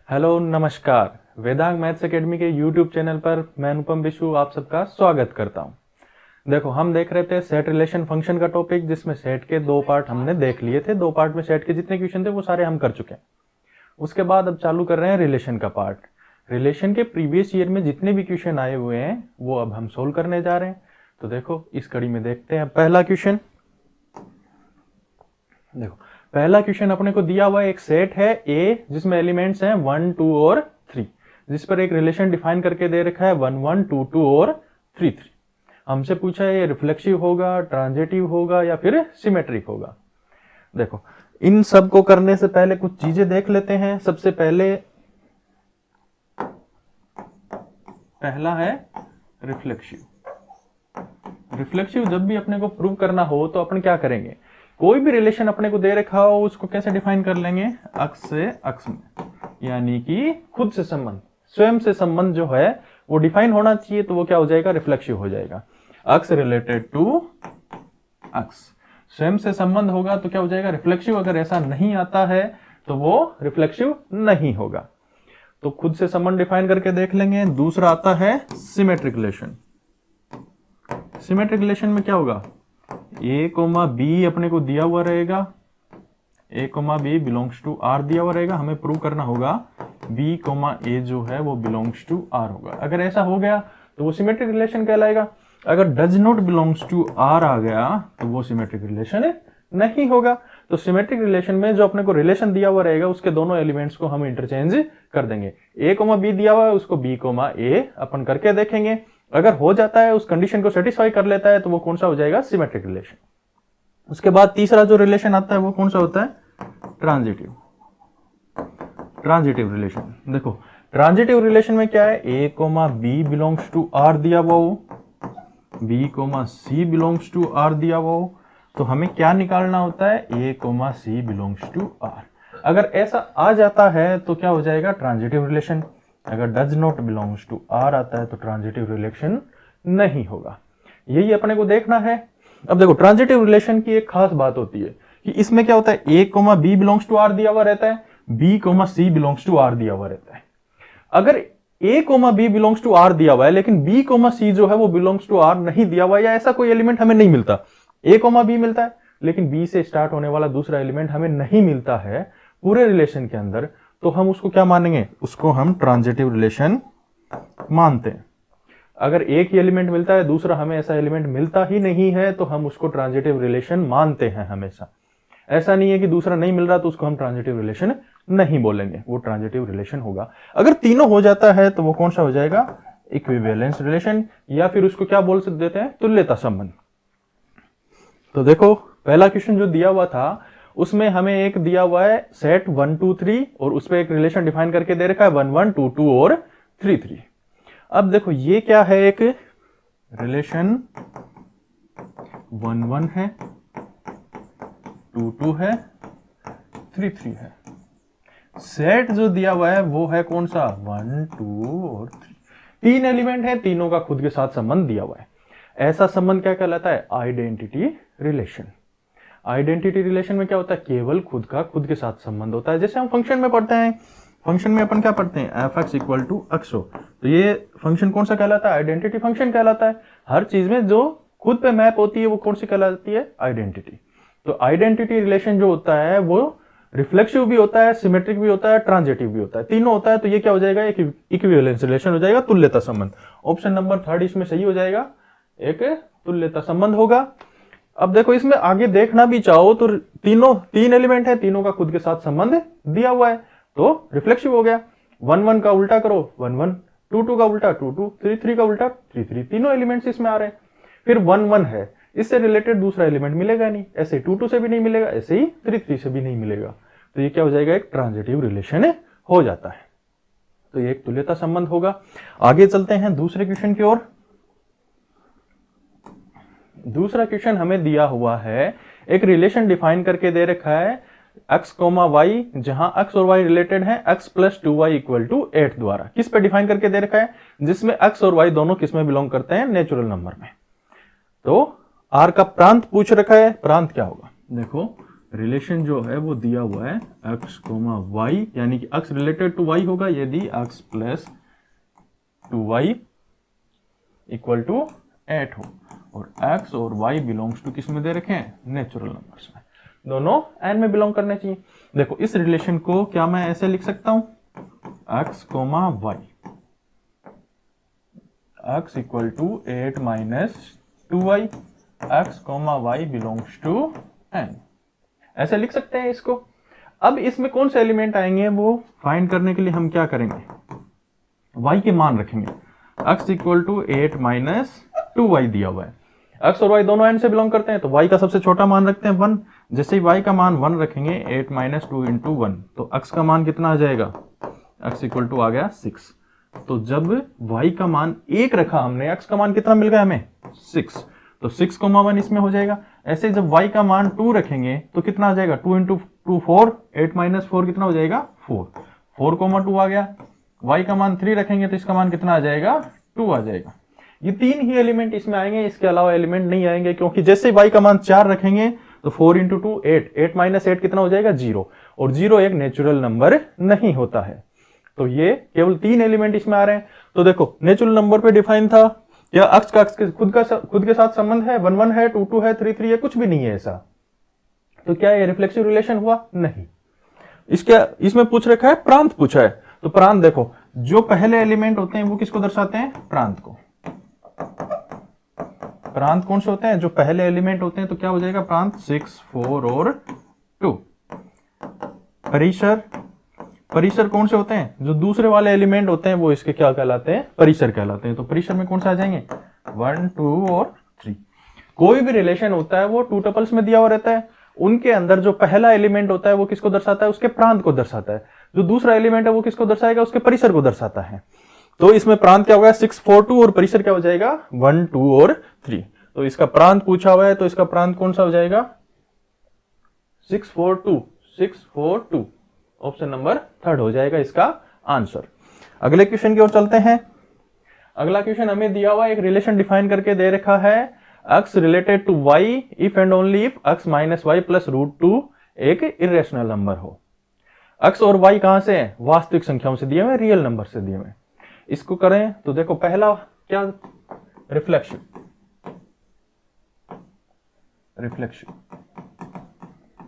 Hello नमस्कार। Vedang maths academy के YouTube channel पर मैं अनुपम विशु आप सबका स्वागत करता हूं। देखो, हम देख रहे थे सेट रिलेशन फंक्शन का टॉपिक, जिसमें सेट के दो पार्ट हमने देख लिए थे। दो पार्ट में सेट के जितने क्वेश्चन थे वो सारे हम कर चुके हैं। उसके बाद अब चालू कर रहे हैं रिलेशन का पार्ट। रिलेशन के प्रीवियस ईयर में जितने भी क्वेश्चन आए हुए हैं वो अब हम सोल्व करने जा रहे हैं। तो देखो, इस कड़ी में देखते हैं पहला क्वेश्चन। देखो, पहला क्वेश्चन अपने को दिया हुआ एक सेट है ए, जिसमें एलिमेंट्स हैं 1, 2 और 3, जिस पर एक रिलेशन डिफाइन करके दे रखा है 1, 1, 2, 2 और 3, 3। हमसे पूछा है ये रिफ्लेक्सिव होगा, ट्रांजिटिव होगा या फिर सिमेट्रिक होगा। देखो, इन सब को करने से पहले कुछ चीजें देख लेते हैं। सबसे पहले पहला है रिफ्लेक्सिव। रिफ्लेक्सिव जब भी अपने को प्रूव करना हो तो अपन क्या करेंगे, कोई भी रिलेशन अपने को दे रखा हो उसको कैसे डिफाइन कर लेंगे, अक्ष से अक्ष में, यानी कि खुद से संबंध, स्वयं से संबंध जो है वो डिफाइन होना चाहिए। तो वो क्या हो जाएगा, रिफ्लेक्सिव हो जाएगा। अक्ष रिलेटेड टू अक्ष, स्वयं से संबंध होगा तो क्या हो जाएगा, रिफ्लेक्सिव। अगर ऐसा नहीं आता है तो वो रिफ्लेक्सिव नहीं होगा। तो खुद से संबंध डिफाइन करके देख लेंगे। दूसरा आता है सिमेट्रिक रिलेशन। सिमेट्रिक रिलेशन में क्या होगा, ए कोमा बी अपने को दिया हुआ रहेगा, A comma B belongs to R दिया हुआ रहेगा। हमें प्रूव करना होगा बी कोमा ए जो है वो बिलोंग्स टू आर होगा। अगर ऐसा हो गया तो वो सिमेट्रिक रिलेशन कहलाएगा। अगर does not belongs to R आ गया तो वो सिमेट्रिक रिलेशन नहीं होगा। तो सिमेट्रिक रिलेशन में जो अपने को रिलेशन दिया हुआ रहेगा उसके दोनों एलिमेंट्स को हम इंटरचेंज कर देंगे। ए कोमा बी दिया हुआ है, उसको बी कोमा ए अपन करके देखेंगे। अगर हो जाता है, उस कंडीशन को सेटिस्फाई कर लेता है, तो वो कौन सा हो जाएगा, सिमेट्रिक रिलेशन। उसके बाद तीसरा जो रिलेशन आता है वो कौन सा होता है, ट्रांजिटिव। Transitive relation. देखो, ट्रांजिटिव रिलेशन में क्या है, A comma B belongs to R दिया हुआ हो, B comma C belongs to R दिया हुआ हो, तो हमें क्या निकालना होता है, A comma C belongs to R. अगर ऐसा आ जाता है तो क्या हो जाएगा, ट्रांजिटिव रिलेशन। अगर does not belongs to R आता है तो ट्रांजिटिव रिलेशन नहीं होगा। यही अपने को देखना है। अब देखो, ट्रांजिटिव रिलेशन की एक खास बात होती है कि इसमें क्या होता है, A comma B belongs to R दिया हुआ रहता है, B comma C belongs to R दिया हुआ रहता है। अगर A comma B belongs to R दिया हुआ है लेकिन बी कोमा सी जो है वो बिलोंग्स टू आर नहीं दिया हुआ है, या ऐसा कोई एलिमेंट हमें नहीं मिलता, ए कोमा बी मिलता है लेकिन बी से स्टार्ट होने वाला दूसरा एलिमेंट हमें नहीं मिलता है पूरे रिलेशन के अंदर, तो हम उसको क्या मानेंगे, उसको हम ट्रांजिटिव रिलेशन मानते हैं। अगर एक ही एलिमेंट मिलता है, दूसरा हमें ऐसा एलिमेंट मिलता ही नहीं है, तो हम उसको ट्रांजिटिव रिलेशन मानते हैं हमेशा। ऐसा नहीं है कि दूसरा नहीं मिल रहा तो उसको हम ट्रांजिटिव रिलेशन नहीं बोलेंगे, वो ट्रांजिटिव रिलेशन होगा। अगर तीनों हो जाता है तो वो कौन सा हो जाएगा, इक्विवेलेंस रिलेशन, या फिर उसको क्या बोल देते हैं, तुल्यता संबंध। तो देखो, पहला क्वेश्चन जो दिया हुआ था उसमें हमें एक दिया हुआ है सेट 1, 2, 3 और उस पर एक रिलेशन डिफाइन करके दे रखा है 1, 1, 2, 2 और 3, 3। अब देखो, ये क्या है, एक रिलेशन 1, 1 है, 2, 2 है, 3, 3 है। सेट जो दिया हुआ है वो है कौन सा, 1, 2 और 3। तीन एलिमेंट है, तीनों का खुद के साथ संबंध दिया हुआ है। ऐसा संबंध क्या कहलाता है, आइडेंटिटी रिलेशन। आइडेंटिटी रिलेशन में क्या होता है, केवल खुद का खुद के साथ संबंध होता है। जैसे हम फंक्शन में पढ़ते हैं, फंक्शन में अपन क्या पढ़ते हैं, एफ एक्स इक्वल टू अक्सो, तो ये फंक्शन कौन सा कहलाता है, आइडेंटिटी फंक्शन कहलाता है। हर चीज में जो खुद पे मैप होती है वो कौन सी कहलाती है, आइडेंटिटी। तो आइडेंटिटी रिलेशन जो होता है वो रिफ्लेक्सिव भी होता है, सिमेट्रिक भी होता है, ट्रांजिटिव भी होता है, तीनों होता है। तो ये क्या हो जाएगा, एक इक्विवेलेंस रिलेशन हो जाएगा, तुल्यता संबंध। ऑप्शन नंबर 3 इसमें सही हो जाएगा, एक तुल्यता संबंध होगा। अब देखो, इसमें आगे देखना भी चाहो तो तीन एलिमेंट है, तीनों का खुद के साथ संबंध दिया हुआ है, तो रिफ्लेक्सिव हो गया। 1, 1 का उल्टा करो 1, 1, 2, 2 का उल्टा 2, 2, 3, 3 का उल्टा 3, 3, तीनों एलिमेंट्स इसमें आ रहे हैं। फिर 1, 1 है, इससे रिलेटेड दूसरा एलिमेंट मिलेगा नहीं, ऐसे 2, 2 से भी नहीं मिलेगा, ऐसे ही 3, 3 से भी नहीं मिलेगा। तो ये क्या हो जाएगा, एक ट्रांजिटिव रिलेशन हो जाता है। तो ये एक तुल्यता संबंध होगा। आगे चलते हैं दूसरे क्वेश्चन की ओर। दूसरा क्वेश्चन हमें दिया हुआ है, एक रिलेशन डिफाइन करके दे रखा है x कोमा वाई, जहां x और y रिलेटेड है x plus 2y equal to 8 द्वारा। किस पे डिफाइन करके दे रखा है, जिसमें x और y दोनों किस में बिलोंग करते हैं, नेचुरल नंबर में। तो r का प्रांत पूछ रखा है, प्रांत क्या होगा, देखो रिलेशन जो है वो दिया हुआ है x, y, यानी कि x रिलेटेड टू y होगा यदि x plus 2y equal to 8 हो, और x और y बिलोंग्स टू किस में दे रखे हैं, नेचुरल नंबर्स में, दोनों n में बिलोंग करने चाहिए। देखो इस रिलेशन को क्या मैं ऐसे लिख सकता हूं, x, y, x equal to 8 minus 2y, x, y belongs to n, ऐसे लिख सकते हैं इसको। अब इसमें कौन से एलिमेंट आएंगे वो फाइंड करने के लिए हम क्या करेंगे, y के मान रखेंगे। x equal to 8 minus 2y दिया हुआ है, x और y दोनों n से बिलोंग करते हैं, तो y का सबसे छोटा मान रखते हैं 1। जैसे ही y का मान 1 रखेंगे, 8 माइनस 2 इंटू 1, तो x का मान कितना आ जाएगा, x इक्वल टू आ गया 6। तो जब y का मान 1 रखा हमने, x का मान कितना मिल गया हमें, 6, तो 6, 1 इसमें हो जाएगा। ऐसे जब y का मान 2 रखेंगे तो कितना आ जाएगा, 2 इंटू 2 4, 8 माइनस 4 कितना हो जाएगा, 4, 4, 2 आ गया। y का मान 3 रखेंगे तो इसका मान कितना आ जाएगा, 2 आ जाएगा। ये 3 ही एलिमेंट इसमें आएंगे, इसके अलावा एलिमेंट नहीं आएंगे, क्योंकि जैसे y का मान 4 रखेंगे तो 4 इंटू 2 8, 8 माइनस 8 कितना हो जाएगा, 0, और 0 एक नेचुरल नंबर नहीं होता है। तो ये केवल 3 एलिमेंट इसमें आ रहे हैं। तो देखो नेचुरल नंबर पे डिफाइन था, या अक्ष का अक्ष खुद के साथ संबंध है, 1 1 है, 2 2 है, 3 3 है, कुछ भी नहीं है ऐसा। तो क्या ये रिफ्लेक्सिव रिलेशन हुआ, नहीं। इसमें पूछ रखा है, प्रांत पूछा है, तो प्रांत देखो, जो पहले एलिमेंट होते हैं वो किसको दर्शाते हैं, प्रांत को। प्रांत कौन से होते हैं, जो पहले एलिमेंट होते हैं, तो क्या हो जाएगा प्रांत, 6 4 और 2। परिसर कौन से होते हैं, जो दूसरे वाले एलिमेंट होते हैं वो इसके क्या कहलाते हैं, परिसर कहलाते हैं। तो परिसर में कौन से आ जाएंगे, 1 2 और 3। कोई भी रिलेशन होता है वो 2 टपल्स में दिया हुआ रहता है, उनके अंदर जो पहला एलिमेंट होता है वो किसको दर्शाता है, उसके प्रांत को दर्शाता है। जो दूसरा एलिमेंट है वो किसको दर्शाएगा, उसके परिसर को दर्शाता है। तो इसमें प्रांत क्या होगा, 6 4 2, और परिसर क्या हो जाएगा, 1 2 और 3। तो इसका प्रांत पूछा हुआ है, तो इसका प्रांत कौन सा हो जाएगा, 6 4 2, 6 4 2, ऑप्शन नंबर 3 हो जाएगा इसका आंसर। अगले क्वेश्चन की ओर चलते हैं। अगला क्वेश्चन हमें दिया हुआ एक रिलेशन डिफाइन करके दे रखा है, x related to y if and only if x minus Y plus √2 एक इरेशनल नंबर हो। x और y कहां से है, वास्तविक संख्याओं से दिए हुए, रियल नंबर से दिए हुए। इसको करें तो देखो पहला क्या,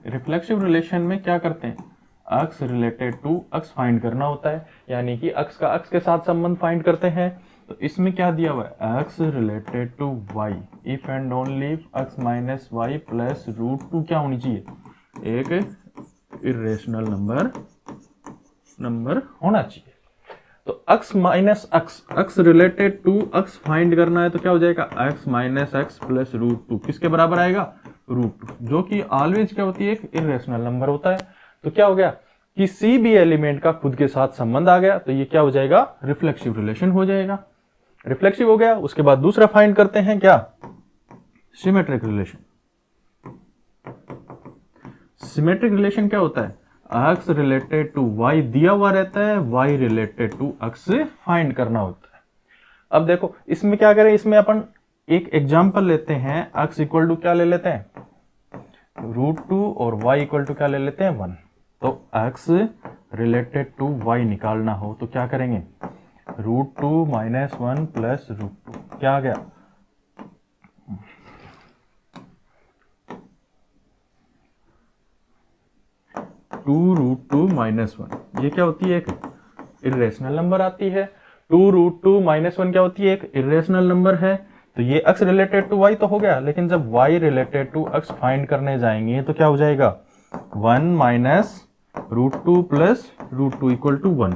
रिफ्लेक्सिव रिलेशन में क्या करते हैं, x related to x find करना होता है, यानी कि x का x के साथ संबंध फाइंड करते हैं। तो इसमें क्या दिया हुआ है, x related to y if and only if x minus Y plus √2 क्या होनी चाहिए, एक इरेशनल नंबर होना चाहिए। तो x minus x related to x find करना है, तो क्या हो जाएगा, x माइनस x प्लस √2 किसके बराबर आएगा, √2, जो कि ऑलवेज क्या होती है, एक इरेशनल नंबर होता है। तो क्या हो गया, किसी भी एलिमेंट का खुद के साथ संबंध आ गया, तो ये क्या हो जाएगा, रिफ्लेक्सिव रिलेशन हो जाएगा। रिफ्लेक्सिव हो गया, उसके बाद दूसरा फाइंड करते हैं क्या, सिमेट्रिक रिलेशन। सिमेट्रिक रिलेशन क्या होता है, x रिलेटेड टू y दिया हुआ रहता है, y related to x find करना होता है। अब देखो इसमें क्या करें, इसमें अपन एक एग्जांपल लेते हैं, x इक्वल टू क्या ले लेते हैं, √2, और y इक्वल टू क्या ले लेते हैं, 1। तो x रिलेटेड टू y निकालना हो तो क्या करेंगे, √2 माइनस 1 प्लस √2, क्या आ गया, 2√2 माइनस 1, ये क्या होती है, एक इरेशनल नंबर आती है। 2√2 माइनस 1 क्या होती है, एक इरेशनल नंबर है। तो ये x रिलेटेड टू y तो हो गया, लेकिन जब y related to x find करने जाएंगे तो क्या हो जाएगा, 1 माइनस √2 प्लस √2 इक्वल टू 1,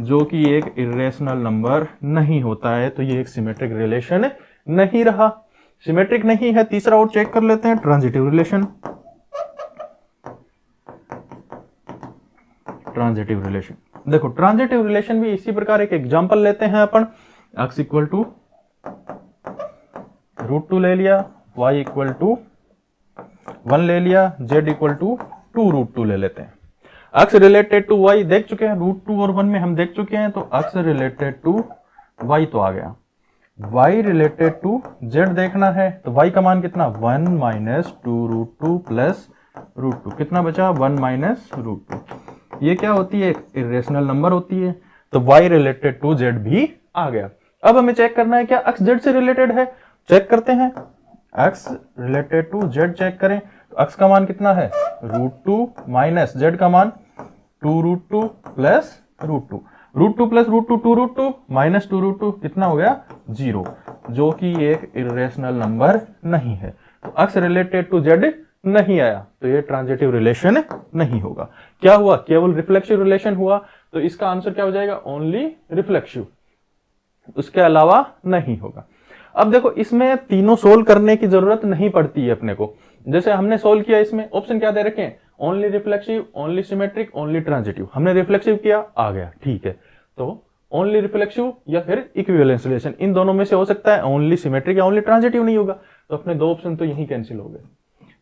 जो कि एक इरेशनल नंबर नहीं होता है। तो ये एक सिमेट्रिक रिलेशन नहीं रहा, सिमेट्रिक नहीं है। तीसरा और चेक कर लेते हैं, ट्रांजिटिव रिलेशन। देखो ट्रांजिटिव रिलेशन भी इसी प्रकार एक एग्जांपल लेते हैं अपन, x इक्वल टू √2 ले लिया, y इक्वल टू 1 ले लिया, z इक्वल टू 2√2 ले लेते हैं। x रिलेटेड टू y देख चुके हैं, √2 और 1 में हम देख चुके हैं, तो x रिलेटेड टू y तो आ गया। y रिलेटेड टू z देखना है, तो y का मान कितना, 1 माइनस 2√2 प्लस √2, कितना बचा 1 माइनस √2। ये क्या होती है, एक इरेशनल नंबर होती है। तो y रिलेटेड टू z भी आ गया। अब हमें चेक करना है क्या x z से रिलेटेड है, चेक करते हैं। x related to z check करें तो x का मान कितना है √2 माइनस z का मान 2√2 प्लस √2, √2 प्लस √2 2√2 माइनस 2√2 कितना हो गया 0, जो कि एक इरेशनल नंबर नहीं है। तो x रिलेटेड टू z नहीं आया तो ये ट्रांजिटिव रिलेशन नहीं होगा। क्या हुआ, केवल रिफ्लेक्सिव रिलेशन हुआ। तो इसका आंसर क्या हो जाएगा, ओनली रिफ्लेक्सिव, उसके अलावा नहीं होगा। अब देखो इसमें तीनों सोल्व करने की जरूरत नहीं पड़ती है अपने को। जैसे हमने सोल्व किया, इसमें ऑप्शन क्या दे रखे हैं, only reflexive, only symmetric, only transitive. हमने रिफ्लेक्सिव किया, आ गया, ठीक है। तो ओनली रिफ्लेक्सिव या फिर इक्विवेलेंस रिलेशन, इन दोनों में से हो सकता है ओनली सिमेट्रिक या ओनली ट्रांजिटिव नहीं होगा। तो अपने दो ऑप्शन तो यही कैंसिल हो गए।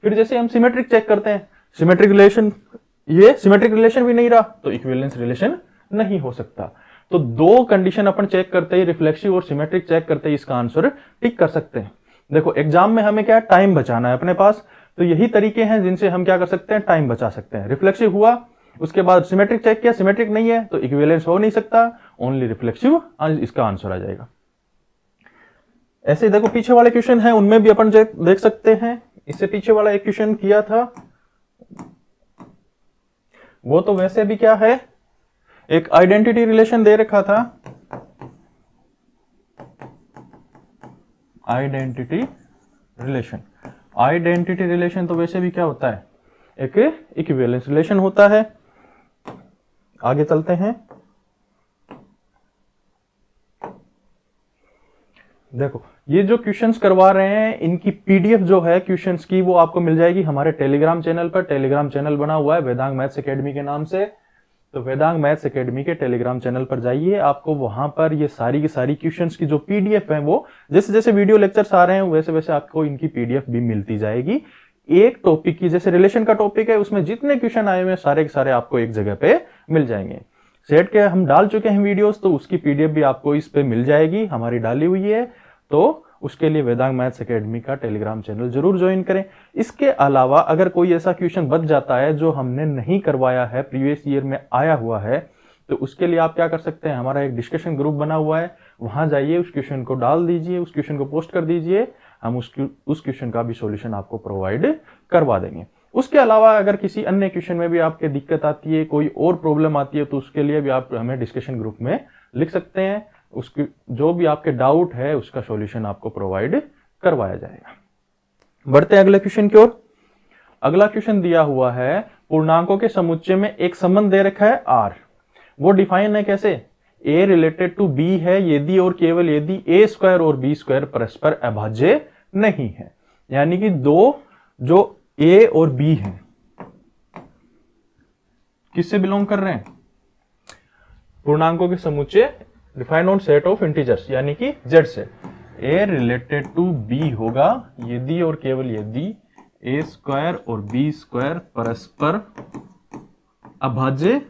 फिर जैसे हम सिमेट्रिक चेक करते हैं, सिमेट्रिक रिलेशन, ये सिमेट्रिक रिलेशन भी नहीं रहा तो इक्विवेलेंस रिलेशन नहीं हो सकता। तो दो कंडीशन अपन चेक करते ही, रिफ्लेक्सिव और सिमेट्रिक चेक करते ही इसका आंसर टिक कर सकते हैं। देखो एग्जाम में हमें क्या है, टाइम बचाना है अपने पास, तो यही तरीके हैं जिनसे हम क्या कर सकते हैं, टाइम बचा सकते हैं। रिफ्लेक्सिव हुआ, उसके बाद सिमेट्रिक चेक किया, सिमेट्रिक नहीं है तो इक्विवेलेंस हो नहीं सकता, ओनली रिफ्लेक्सिव इसका आंसर आ जाएगा। ऐसे देखो पीछे वाले क्वेश्चन है, उनमें भी अपन देख सकते हैं। इससे पीछे वाला एक क्वेश्चन किया था, वो तो वैसे भी क्या है, एक आइडेंटिटी रिलेशन दे रखा था, आइडेंटिटी रिलेशन। आइडेंटिटी रिलेशन तो वैसे भी क्या होता है, एक इक्विवेलेंस रिलेशन होता है। आगे चलते हैं। देखो ये जो क्वेश्चंस करवा रहे हैं, इनकी पीडीएफ जो है क्वेश्चंस की, वो आपको मिल जाएगी हमारे टेलीग्राम चैनल पर। टेलीग्राम चैनल बना हुआ है वेदांग मैथ्स एकेडमी के नाम से। तो वेदांग मैथ्स एकेडमी के टेलीग्राम चैनल पर जाइए, आपको वहां पर ये सारी की सारी क्वेश्चंस की जो पीडीएफ है, वो जैसे जैसे वीडियो लेक्चर्स आ रहे हैं वैसे वैसे आपको इनकी पीडीएफ भी मिलती जाएगी। एक टॉपिक की, जैसे रिलेशन का टॉपिक है, उसमें जितने क्वेश्चन आए हुए हैं सारे के सारे आपको एक जगह पे मिल जाएंगे। सेट के हम डाल चुके हैं वीडियोस, तो उसकी पीडीएफ भी आपको इस पे मिल जाएगी, हमारी डाली हुई है। तो उसके लिए वेदांग मैथ्स एकेडमी का टेलीग्राम चैनल जरूर ज्वाइन करें। इसके अलावा अगर कोई ऐसा क्वेश्चन बच जाता है जो हमने नहीं करवाया है, प्रीवियस ईयर में आया हुआ है, तो उसके लिए आप क्या कर सकते हैं, हमारा एक डिस्कशन ग्रुप बना हुआ है, वहां जाइए, उस क्वेश्चन को डाल दीजिए, उस क्वेश्चन को पोस्ट कर दीजिए, हम उस क्वेश्चन का भी सॉल्यूशन आपको प्रोवाइड करवा देंगे। उसके अलावा अगर किसी अन्य क्वेश्चन में भी आपके दिक्कत आती है, कोई और प्रॉब्लम आती है, तो उसके लिए भी आप हमें डिस्कशन ग्रुप में लिख सकते हैं। उसकी जो भी आपके डाउट है उसका सॉल्यूशन आपको प्रोवाइड करवाया जाएगा। बढ़ते हैं अगले क्वेश्चन की ओर। अगला क्वेश्चन दिया हुआ है, पूर्णांकों के समुच्चय में एक संबंध दे रखा है r। वो डिफाइन है कैसे, a रिलेटेड टू b है यदि और केवल यदि a स्क्वायर और b स्क्वायर परस्पर अभाज्य नहीं है। यानी कि दो जो a और b हैं किससे बिलोंग कर रहे हैं, पूर्णांकों के समुच्चय defined on set of integers, यानी कि z से। a रिलेटेड टू b होगा यदि और केवल यदि a स्क्वायर और b स्क्वायर परस्पर अभाज्य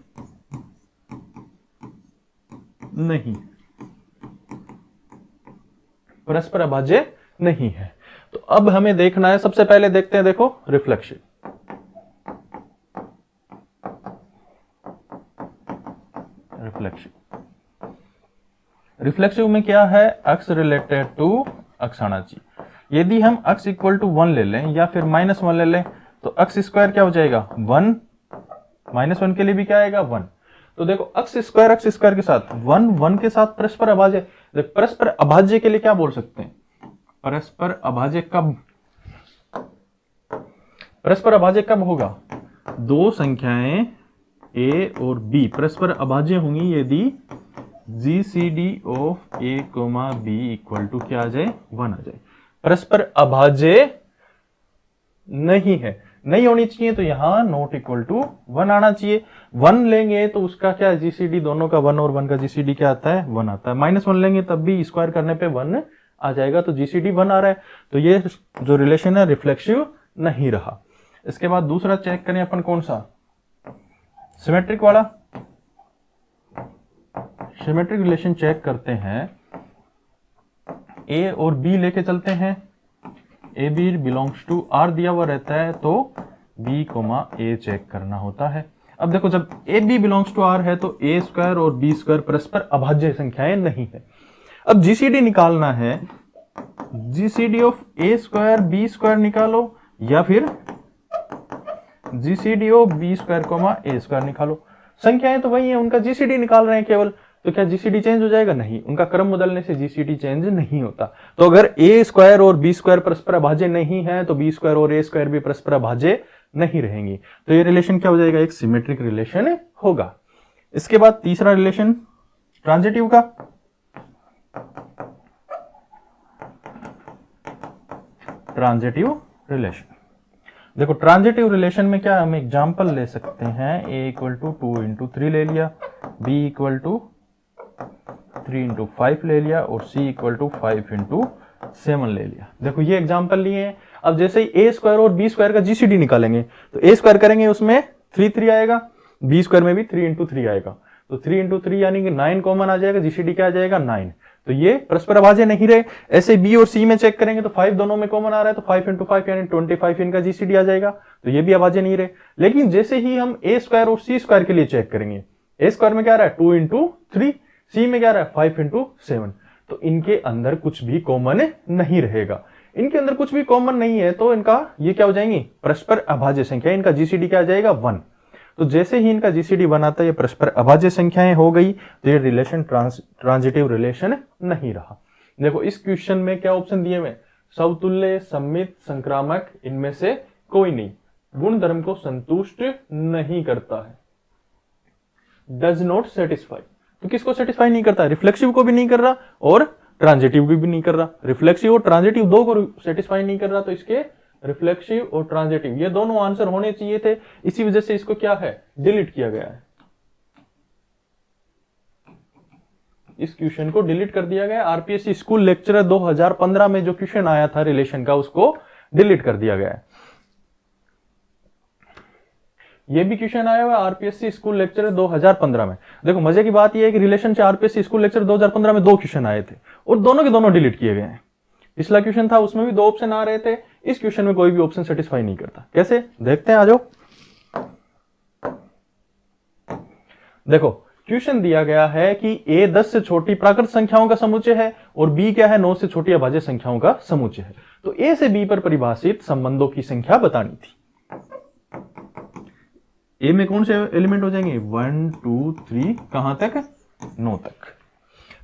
नहीं, परस्पर अभाज्य नहीं है। तो अब हमें देखना है, सबसे पहले देखते हैं, देखो रिफ्लेक्शन। रिफ्लेक्सिव में क्या है, x रिलेटेड टू x आना चाहिए। यदि हम x इक्वल टू 1 ले लें या फिर -1 ले लें तो x स्क्वायर क्या हो जाएगा 1, -1 के लिए भी क्या आएगा 1। तो देखो x स्क्वायर के साथ 1 के साथ परस्पर अभाज्य। परस्पर अभाज्य के लिए क्या बोल सकते हैं, परस्पर अभाज्य कब, परस्पर अभाज्य कब होगा, दो संख्याएं a और b परस्पर अभाज्य होंगी यदि GCD of a, b equal to क्या आ जाए 1 आ जाए। परस्पर अभाज्य नहीं है, नहीं होनी चाहिए, तो यहां नॉट इक्वल टू 1 आना चाहिए। 1 लेंगे तो उसका क्या GCD, दोनों का 1 और 1 का GCD क्या आता है 1 आता है। -1 लेंगे तब भी स्क्वायर करने पे 1 आ जाएगा, तो GCD 1 आ रहा है। तो ये जो रिलेशन है रिफ्लेक्सिव नहीं रहा। इसके बाद दूसरा चेक करें अपन, कौन सा, सिमेट्रिक वाला। सिमेट्रिक रिलेशन चेक करते हैं, a और b लेके चलते हैं, A B belongs to r दिया हुआ रहता है, तो बी कोमा ए चेक करना होता है। अब देखो जब A B belongs to R है तो ए स्क्वायर और बी स्क्वायर परस्पर अभाज्य संख्याएं नहीं है। अब जीसीडी निकालना है, GCD of A square B square निकालो या फिर GCD of B square comma A square निकालो। संख्याएं तो वही है, उनका जीसीडी निकाल रहे हैं केवल, तो क्या जीसीडी चेंज हो जाएगा? नहीं, उनका क्रम बदलने से जीसीडी चेंज नहीं होता। तो अगर ए स्क्वायर और बी स्क्वायर परस्पर अभाज्य नहीं है तो बी स्क्वायर और ए स्क्वायर भी परस्पर अभाज्य नहीं रहेंगी। तो ये रिलेशन क्या हो जाएगा? एक सिमेट्रिक रिलेशन होगा। इसके बाद तीसरा रिलेशन ट्रांजिटिव का। ट्रांजिटिव रिलेशन, देखो ट्रांजिटिव रिलेशन में क्या हम एग्जांपल ले सकते हैं, a इक्वल टू 2 इंटू 3 ले लिया, b इक्वल टू 3 इंटू 5 ले लिया और c इक्वल टू 5 इंटू 7 ले लिया। देखो ये एग्जांपल लिए हैं। अब जैसे ही a स्क्वायर और b स्क्वायर का जीसीडी निकालेंगे तो a स्क्वायर करेंगे उसमें 3 आएगा, b स्क्वायर में भी 3 इंटू 3 आएगा, तो 3 इंटू 3 यानी कि 9 कॉमन आ जाएगा, जीसीडी क्या आ जाएगा? 9। तो ये परस्पर अभाज्य नहीं रहे। ऐसे बी और सी में चेक करेंगे तो 5 दोनों में कॉमन आ रहा है, तो 5 इंटू 5 यानी 25 इनका जीसीडी आ जाएगा, तो ये भी अभाज्य नहीं रहे। लेकिन जैसे ही हम ए स्क्वायर और सी स्क्वायर के लिए चेक करेंगे, ए स्क्वायर में क्या आ रहा है? 2 इंटू 3, सी में क्या आ रहा है? 5 इंटू 7, तो इनके अंदर कुछ भी कॉमन नहीं रहेगा। इनके अंदर कुछ भी कॉमन नहीं है तो इनका ये क्या हो जाएंगी? परस्पर अभाज्य संख्या। इनका जीसीडी क्या आ जाएगा? 1। तो जैसे ही इनका जीसीडी 1 आता है ये परस्पर अभाज्य संख्याएं हो गई, तो ये रिलेशन ट्रांजिटिव रिलेशन नहीं रहा। देखो इस क्वेश्चन में क्या ऑप्शन दिए हुए? समतुल्य, सममित, संक्रामक, इनमें से कोई नहीं, गुण धर्म को संतुष्ट नहीं करता है, डज नॉट सेटिस्फाई। तो किसको सेटिस्फाई नहीं करता? रिफ्लेक्सिव को भी नहीं कर रहा और ट्रांजिटिव भी नहीं कर रहा। रिफ्लेक्सिव और ट्रांजिटिव दो को सेटिस्फाई नहीं कर रहा, तो इसके रिफ्लेक्सिव और ट्रांजिटिव ये दोनों आंसर होने चाहिए थे। इसी वजह से इसको क्या है? डिलीट किया गया है। इस क्वेश्चन को डिलीट कर दिया गया। आरपीएससी स्कूल लेक्चरर 2015 में जो क्वेश्चन आया था रिलेशन का, उसको डिलीट कर दिया गया है। ये भी क्वेश्चन आया हुआ आरपीएससी स्कूल लेक्चरर 2015 में। देखो मजे की बात यह है कि रिलेशन से आरपीएससी स्कूल लेक्चर 2015 में 2 क्वेश्चन आए थे और दोनों के दोनों डिलीट किए गए हैं। पिछला क्वेश्चन था उसमें भी 2 ऑप्शन आ रहे थे, इस क्वेश्चन में कोई भी ऑप्शन सेटिस्फाई नहीं करता। कैसे? देखते हैं, आ जाओ। देखो क्वेश्चन दिया गया है कि a 10 से छोटी प्राकृत संख्याओं का समुच्चय है और b क्या है? 9 से छोटी अभाज्य संख्याओं का समुच्चय है। तो a से b पर परिभाषित संबंधों की संख्या बतानी थी। a में कौन से एलिमेंट हो जाएंगे? 1 2 3, कहां तक? 9 तक।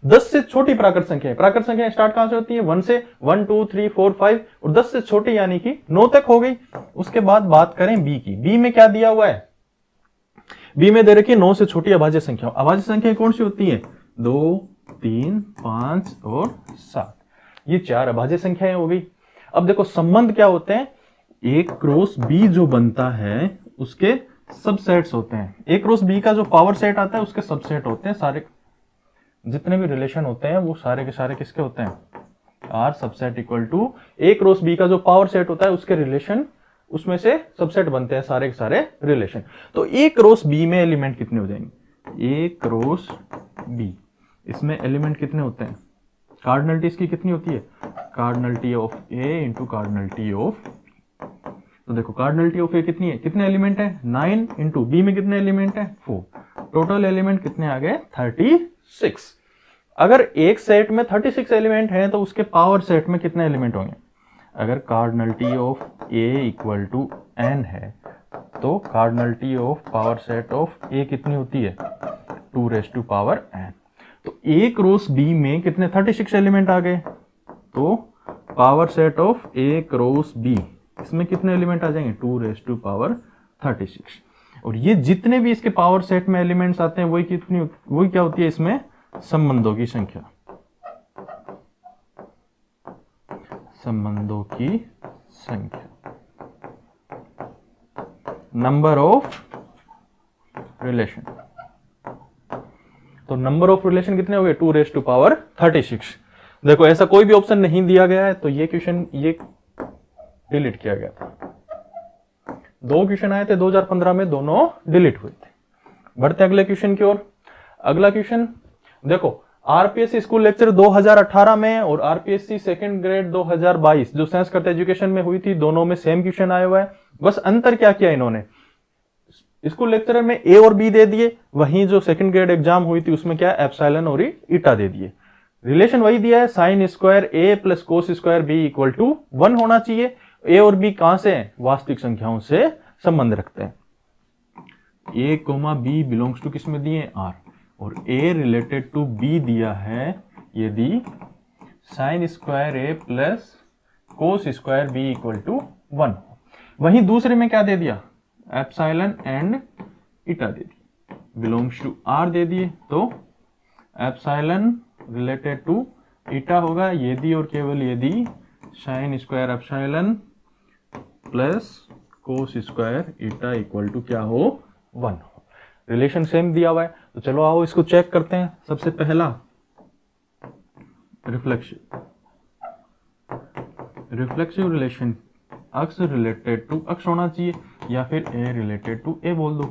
10 से छोटी प्राकृत संख्या, प्राकृत संख्या स्टार्ट कहां से होती है? 1 से, 1 2 3 4 5 और 10 से छोटी यानी कि 9 तक हो गई। उसके बाद बात करें b की। b में क्या दिया हुआ है? b में दे रखी है 9 से छोटी अभाज्य संख्या। अभाज्य संख्या कौन सी होती है? 2 3 5 और 7, ये 4 अभाज्य संख्याएं हो गई। अब देखो संबंध क्या होते हैं? a क्रॉस b जो बनता है उसके सबसेट्स होते हैं। a क्रॉस b का जो पावर सेट आता है उसके सबसेट होते हैं। सारे जितने भी रिलेशन होते हैं वो सारे के सारे किसके होते हैं? R subset equal to A cross B का जो पावर सेट होता है उसके रिलेशन, उसमें से सबसेट बनते हैं सारे के सारे रिलेशन। तो ए क्रॉस बी में एलिमेंट कितने हो जाएंगे? ए क्रॉस बी, इसमें एलिमेंट कितने होते हैं? कार्डिनलिटी इसकी कितनी होती है? Cardinality of A into cardinality of, तो देखो कार्डिनलिटी ऑफ ए कितनी है? कितने एलिमेंट है? 9 इंटू बी में कितने एलिमेंट है? 4। टोटल एलिमेंट कितने आ गए? 36। अगर एक सेट में 36 एलिमेंट हैं तो उसके पावर सेट में कितने एलिमेंट होंगे? अगर cardinality of A equal to n है तो cardinality of power set of A कितनी होती है? 2 रेज़ टू पावर n। तो ए क्रॉस बी में कितने 36 एलिमेंट आ गए, तो power set of A cross B इसमें कितने एलिमेंट आ जाएंगे? 2 रेज़ टू पावर 36। और ये जितने भी इसके पावर सेट में एलिमेंट्स आते हैं वही क्या होती है? इसमें संबंधों की संख्या, संबंधों की संख्या, नंबर ऑफ रिलेशन। तो नंबर ऑफ रिलेशन कितने हो गए? 2 रेज़ टू पावर 36। देखो ऐसा कोई भी ऑप्शन नहीं दिया गया है तो ये क्वेश्चन ये डिलीट किया गया था। 2 क्वेश्चन आए थे 2015 में, दोनों डिलीट हुए थे। बढ़ते अगले क्वेश्चन की ओर। अगला क्वेश्चन देखो, आरपीएससी स्कूल लेक्चर 2018 में और आरपीएससी सेकंड ग्रेड 2022 जो साइंस करते एजुकेशन में हुई थी, दोनों में सेम क्वेश्चन आया हुआ है। बस अंतर क्या किया इन्होंने, स्कूल लेक्चरर में ए और बी दे दिए, वहीं जो सेकंड ग्रेड एग्जाम हुई थी उसमें क्या एप्सिलॉन और ईटा दे दिए। रिलेशन वही दिया है, sine square A plus cos square B equal to 1 होना चाहिए। ए और बी कहां से हैं, वास्तविक संख्याओं से संबंध रखते हैं। ए कोमा बी बिलोंग्स टू किस में दिए, आर, और ए रिलेटेड टू बी दिया है यदि sine square A plus cos square B equal to 1। वहीं दूसरे में क्या दे दिया, एप्सिलॉन एंड ईटा दे दी, बिलोंग्स टू आर दे दिए, तो एप्सिलॉन रिलेटेड टू ईटा होगा यदि और केवल यदि sine square epsilon plus cos square eta equal to क्या हो, 1 हो। रिलेशन सेम दिया हुआ है, तो चलो आओ इसको चेक करते हैं। सबसे पहला reflexive relation, x related to x होना चाहिए या फिर ए रिलेटेड टू ए बोल दो,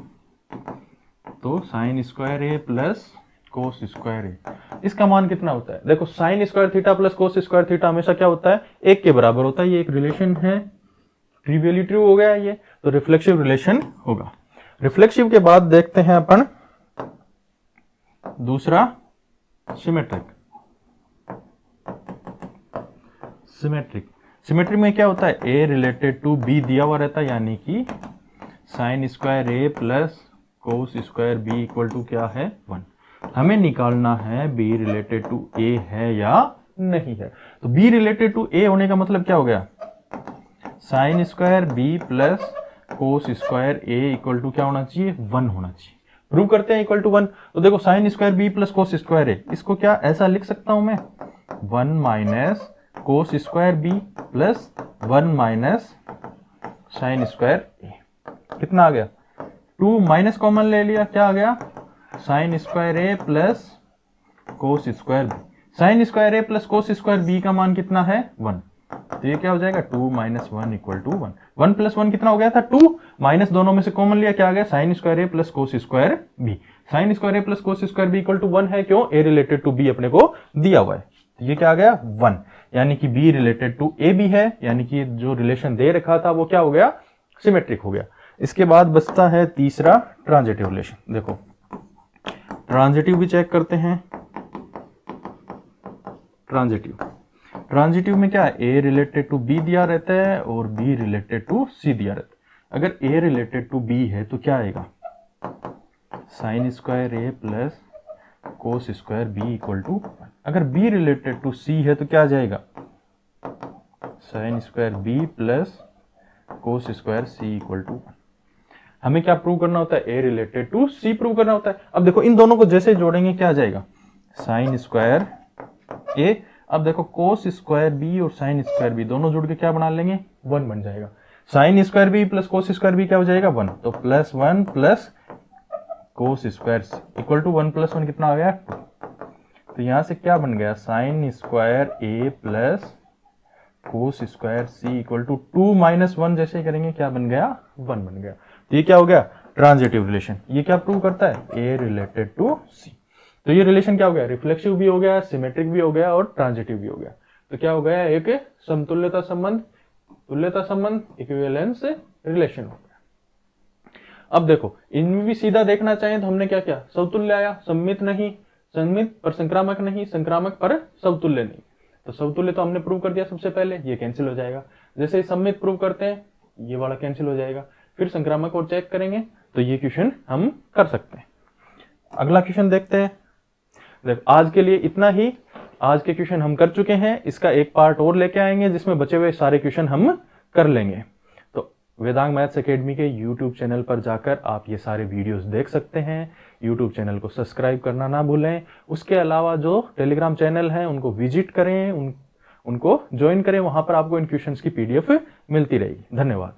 तो sign square A plus cos square ए, इसका मान कितना होता है, देखो sine square theta plus cos square theta हमेशा क्या होता है, 1 के बराबर होता है। ये एक रिलेशन है, ट्रिवियली ट्रू हो गया ये, तो रिफ्लेक्सिव रिलेशन होगा। रिफ्लेक्सिव के बाद देखते हैं अपन दूसरा सिमेट्रिक। सिमेट्रिक में क्या होता है, ए रिलेटेड टू बी दिया हुआ रहता है, यानी कि sine square A plus cos square B equal to क्या है, 1। हमें निकालना है बी रिलेटेड टू ए है या नहीं है। तो बी रिलेटेड टू ए होने का मतलब क्या हो गया, sine square B plus cos square A equal to क्या होना चाहिए, 1 होना चाहिए। प्रूव करते हैं इक्वल टू 1। तो देखो sine square B plus cos square A, इसको क्या ऐसा लिख सकता हूं मैं, 1 minus cos square B plus 1 minus sine square A. कितना आ गया, 2 माइनस कॉमन ले लिया, क्या आ गया, sine square A plus cos square B. Sine square A plus cos square B का मान कितना है, 1। तो ये क्या हो जाएगा, 2 माइनस 1 इक्वल टू 1। 1 प्लस 1 कितना हो गया था, 2, माइनस दोनों में से कॉमन लिया, क्या आ गया, sine square A plus cos square B. Sine square A plus cos square B equal to 1 है, क्यों, ए रिलेटेड टू बी अपने को दिया हुआ है। तो ये क्या आ गया, 1, यानी कि B related to A B है, यानी कि जो रिलेशन दे रखा था वो क्या हो गया, सिमेट्रिक हो गया। इसके बाद बचता है तीसरा ट्रांजिटिव रिलेशन। देखो ट्रांजिटिव भी चेक करते हैं। ट्रांजिटिव में क्या है, ए रिलेटेड टू बी दिया रहता है और बी रिलेटेड टू सी दिया रहता है। अगर ए रिलेटेड टू बी है तो क्या आएगा, sine square A plus cos square B equal to 1। अगर बी रिलेटेड टू सी है तो क्या आ जाएगा, sine square B plus cos square C equal to 1। हमें क्या प्रूव करना होता है, A related to C prove करना होता है। अब देखो इन दोनों को जैसे जोड़ेंगे क्या आ जाएगा, साइन स्क्वायर ए, अब देखो कोस स्क्वायर बी और साइन स्क्वायर बी दोनों जुड़ के क्या बना लेंगे, 1 बन जाएगा। Sine square B plus cos square B क्या हो जाएगा, 1। तो plus 1 plus cos square C equal to 1 plus 1 कितना आ गया, 2। तो यहां से क्या बन गया, sine square A plus cos square C equal to 2 minus 1, जैसे करेंगे क्या बन गया, 1 बन गया। तो ये क्या हो गया, ट्रांजिटिव रिलेशन। ये क्या प्रूव करता है, ए रिलेटेड टू सी। तो ये रिलेशन क्या हो गया, रिफ्लेक्सिव भी हो गया, सिमेट्रिक भी हो गया और ट्रांजिटिव भी हो गया। तो क्या हो गया, एक समतुल्यता संबंध, तुल्यता संबंध, इक्विवेलेंस रिलेशन हो गया। अब देखो इनमें भी सीधा देखना चाहें तो हमने क्या किया, समतुल्य आया, सममित नहीं, सममित पर संक्रामक नहीं, संक्रामक पर समतुल्य नहीं। तो समतुल्य तो हमने प्रूव कर दिया सबसे पहले, ये कैंसिल हो जाएगा। जैसे सममित प्रूव करते हैं ये वाला कैंसिल हो जाएगा। फिर संक्रामक और चेक करेंगे तो ये क्वेश्चन हम कर सकते हैं। अगला क्वेश्चन देखते हैं। आज के लिए इतना ही, आज के क्वेश्चन हम कर चुके हैं, इसका एक पार्ट और लेके आएंगे जिसमें बचे हुए सारे क्वेश्चन हम कर लेंगे। तो वेदांग मैथ्स एकेडमी के यूट्यूब चैनल पर जाकर आप ये सारे वीडियोस देख सकते हैं। यूट्यूब चैनल को सब्सक्राइब करना ना भूलें। उसके अलावा जो टेलीग्राम चैनल है उनको विजिट करें, उनको ज्वाइन करें, वहां पर आपको इन क्वेश्चंस की PDF मिलती रहेगी। धन्यवाद।